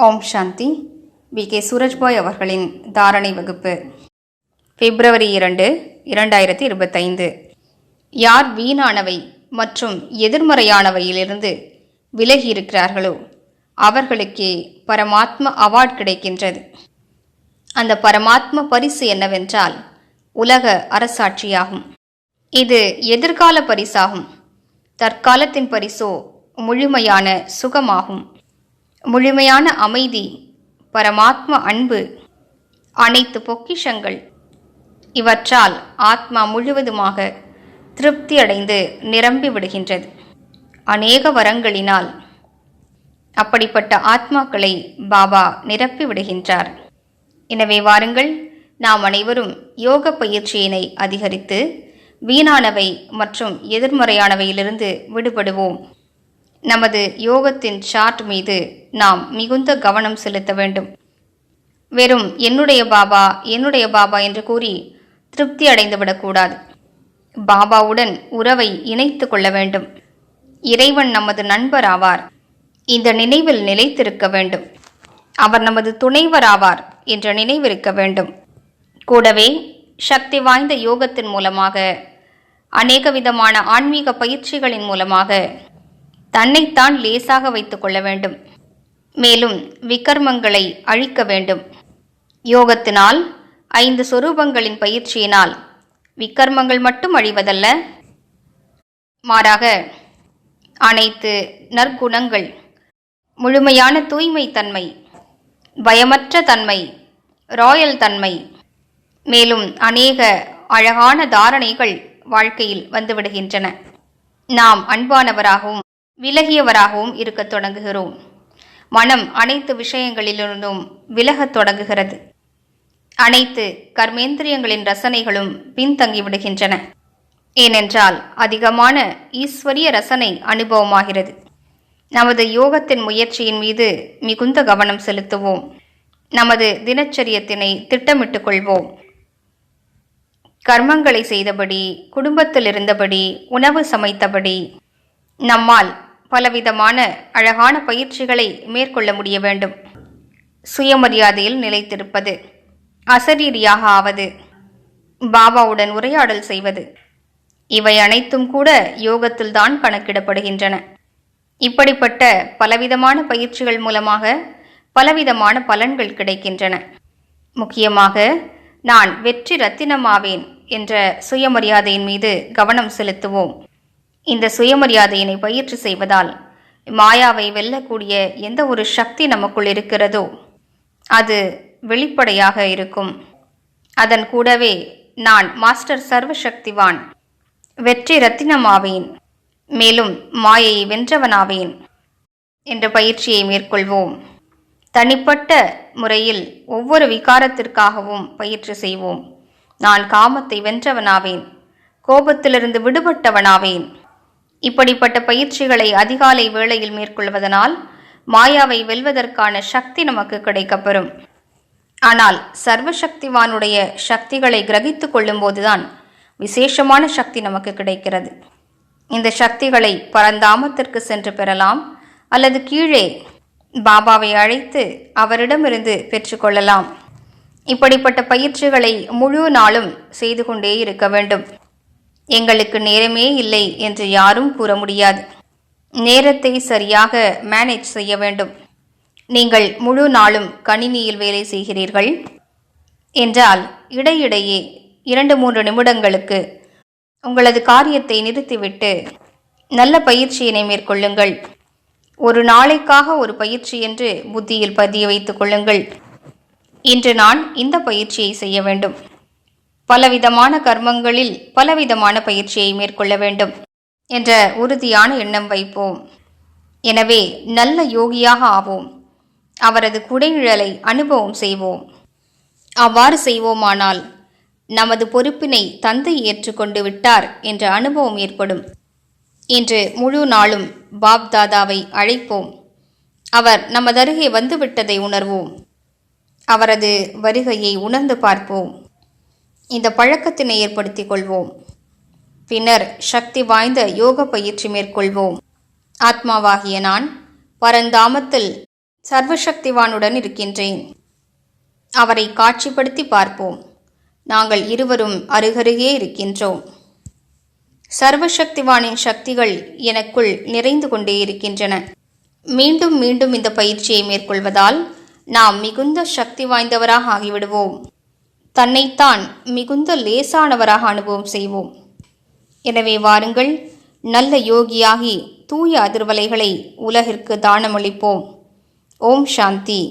ஓம் சாந்தி. K Surajbhai அவர்களின் தாரணை வகுப்பு. பிப்ரவரி 2, 2025. யார் வீணானவை மற்றும் எதிர்மறையானவையிலிருந்து விலகி இருக்கிறார்களோ அவர்களுக்கே பரமாத்ம அவார்டு கிடைக்கின்றது. அந்த பரமாத்ம பரிசு என்னவென்றால் உலக அரசாட்சியாகும். இது எதிர்கால பரிசாகும். தற்காலத்தின் பரிசோ முழுமையான சுகமாகும், முழுமையான அமைதி, பரமாத்ம அன்பு, அனைத்து பொக்கிஷங்கள். இவற்றால் ஆத்மா முழுவதுமாக திருப்தி அடைந்து நிரம்பி விடுகின்றது அநேக வரங்களினால். அப்படிப்பட்ட ஆத்மாக்களை பாபா நிரப்பி விடுகின்றார். எனவே வாருங்கள், நாம் அனைவரும் யோக பயிற்சியினை அதிகரித்து வீணானவை மற்றும் எதிர்மறையானவையிலிருந்து விடுபடுவோம். நமது யோகத்தின் சார்ட் மீது நாம் மிகுந்த கவனம் செலுத்த வேண்டும். வெறும் என்னுடைய பாபா என்று கூறி திருப்தி அடைந்துவிடக்கூடாது. பாபாவுடன் உறவை இணைத்து கொள்ள வேண்டும். இறைவன் நமது நண்பர் ஆவார், இந்த நினைவில் நிலைத்திருக்க வேண்டும். அவர் நமது துணைவர் ஆவார் என்ற நினைவிருக்க வேண்டும். கூடவே சக்தி வாய்ந்த யோகத்தின் மூலமாக, அநேக விதமான ஆன்மீக பயிற்சிகளின் மூலமாக தன்னைத்தான் லேசாக வைத்துக் கொள்ள வேண்டும். மேலும் விகர்மங்களை அழிக்க வேண்டும். யோகத்தினால் 5 சொரூபங்களின் பயிற்சியினால் விகர்மங்கள் மட்டும் அழிவதல்ல, மாறாக அனைத்து நற்குணங்கள், முழுமையான தூய்மை தன்மை, பயமற்ற தன்மை, ராயல் தன்மை, மேலும் அநேக அழகான தாரணைகள் வாழ்க்கையில் வந்துவிடுகின்றன. நாம் அன்பானவராகவும் விலகியவராகவும் இருக்க தொடங்குகிறோம். மனம் அனைத்து விஷயங்களிலிருந்தும் விலகத் தொடங்குகிறது. அனைத்து கர்மேந்திரியங்களின் ரசனைகளும் பின்தங்கிவிடுகின்றன. ஏனென்றால் அதிகமான ஈஸ்வரிய ரசனை அனுபவமாகிறது. நமது யோகத்தின் முயற்சியின் மீது மிகுந்த கவனம் செலுத்துவோம். நமது தினச்சரியத்தினை திட்டமிட்டுக் கொள்வோம். கர்மங்களை செய்தபடி, குடும்பத்தில் இருந்தபடி, உணவு சமைத்தபடி நம்மால் பலவிதமான அழகான பயிற்சிகளை மேற்கொள்ள முடிய வேண்டும். சுயமரியாதையில் நிலைத்திருப்பது, அசரீரியாக ஆவது, பாபாவுடன் உரையாடல் செய்வது, இவை அனைத்தும் கூட யோகத்தில்தான் கணக்கிடப்படுகின்றன. இப்படிப்பட்ட பலவிதமான பயிற்சிகள் மூலமாக பலவிதமான பலன்கள் கிடைக்கின்றன. முக்கியமாக நான் வெற்றி ரத்தினமாவேன் என்ற சுயமரியாதையின் மீது கவனம் செலுத்துவோம். இந்த சுயமரியாதையினை பயிற்சி செய்வதால் மாயாவை வெல்லக்கூடிய எந்த ஒரு சக்தி நமக்குள் இருக்கிறதோ அது வெளிப்படையாக இருக்கும். அதன் கூடவே நான் மாஸ்டர் சர்வசக்திவான், வெற்றி ரத்தினமாவேன், மேலும் மாயையை வென்றவனாவேன் என்ற பயிற்சியை மேற்கொள்வோம். தனிப்பட்ட முறையில் ஒவ்வொரு விகாரத்திற்காகவும் பயிற்சி செய்வோம். நான் காமத்தை வென்றவனாவேன், கோபத்திலிருந்து விடுபட்டவனாவேன். இப்படிப்பட்ட பயிற்சிகளை அதிகாலை வேளையில் மேற்கொள்வதனால் மாயாவை வெல்வதற்கான சக்தி நமக்கு கிடைக்கப்பெறும். ஆனால் சர்வசக்திவானுடைய சக்திகளை கிரகித்து கொள்ளும் போதுதான் விசேஷமான சக்தி நமக்கு கிடைக்கிறது. இந்த சக்திகளை பரந்தாமத்திற்கு சென்று பெறலாம், அல்லது கீழே பாபாவை அழைத்து அவரிடமிருந்து பெற்றுக்கொள்ளலாம். இப்படிப்பட்ட பயிற்சிகளை முழு நாளும் செய்து கொண்டே இருக்க வேண்டும். எங்களுக்கு நேரமே இல்லை என்று யாரும் கூற முடியாது. நேரத்தை சரியாக மேனேஜ் செய்ய வேண்டும். நீங்கள் முழு நாளும் கணினியில் வேலை செய்கிறீர்கள் என்றால் இடையிடையே 2-3 நிமிடங்களுக்கு உங்களது காரியத்தை நிறுத்திவிட்டு நல்ல பயிற்சியினை மேற்கொள்ளுங்கள். ஒரு நாளைக்காக ஒரு பயிற்சி என்று புத்தியில் பதிய வைத்துக் கொள்ளுங்கள். இன்று நான் இந்த பயிற்சியை செய்ய வேண்டும். பலவிதமான கர்மங்களில் பலவிதமான பயிற்சியை மேற்கொள்ள வேண்டும் என்ற உறுதியான எண்ணம் வைப்போம். எனவே நல்ல யோகியாக ஆவோம். அவரது குடைநிழலை அனுபவம் செய்வோம். அவ்வாறு செய்வோமானால் நமது பொறுப்பினை தந்தை ஏற்றுக்கொண்டு விட்டார் என்ற அனுபவம் ஏற்படும். இன்று முழு நாளும் பாப் தாதாவை அழைப்போம். அவர் நமதருகே வந்துவிட்டதை உணர்வோம். அவரது வருகையை உணர்ந்து பார்ப்போம். இந்த பழக்கத்தினை ஏற்படுத்திக் கொள்வோம். பின்னர் சக்தி வாய்ந்த யோக பயிற்சி மேற்கொள்வோம். ஆத்மாவாகிய நான் பரந்தாமத்தில் சர்வசக்திவானுடன் இருக்கின்றேன். அவரை காட்சிப்படுத்தி பார்ப்போம். நாங்கள் இருவரும் அருகருகே இருக்கின்றோம். சர்வசக்திவானின் சக்திகள் எனக்குள் நிறைந்து கொண்டே இருக்கின்றன. மீண்டும் மீண்டும் இந்த பயிற்சியை மேற்கொள்வதால் நாம் மிகுந்த சக்தி வாய்ந்தவராக ஆகிவிடுவோம். தன்னைத்தான் மிகுந்த லேசானவராக அனுபவம் செய்வோம். எனவே வாருங்கள், நல்ல யோகியாகி தூய அதிர்வலைகளை உலகிற்கு தானமளிப்போம். ஓம் சாந்தி.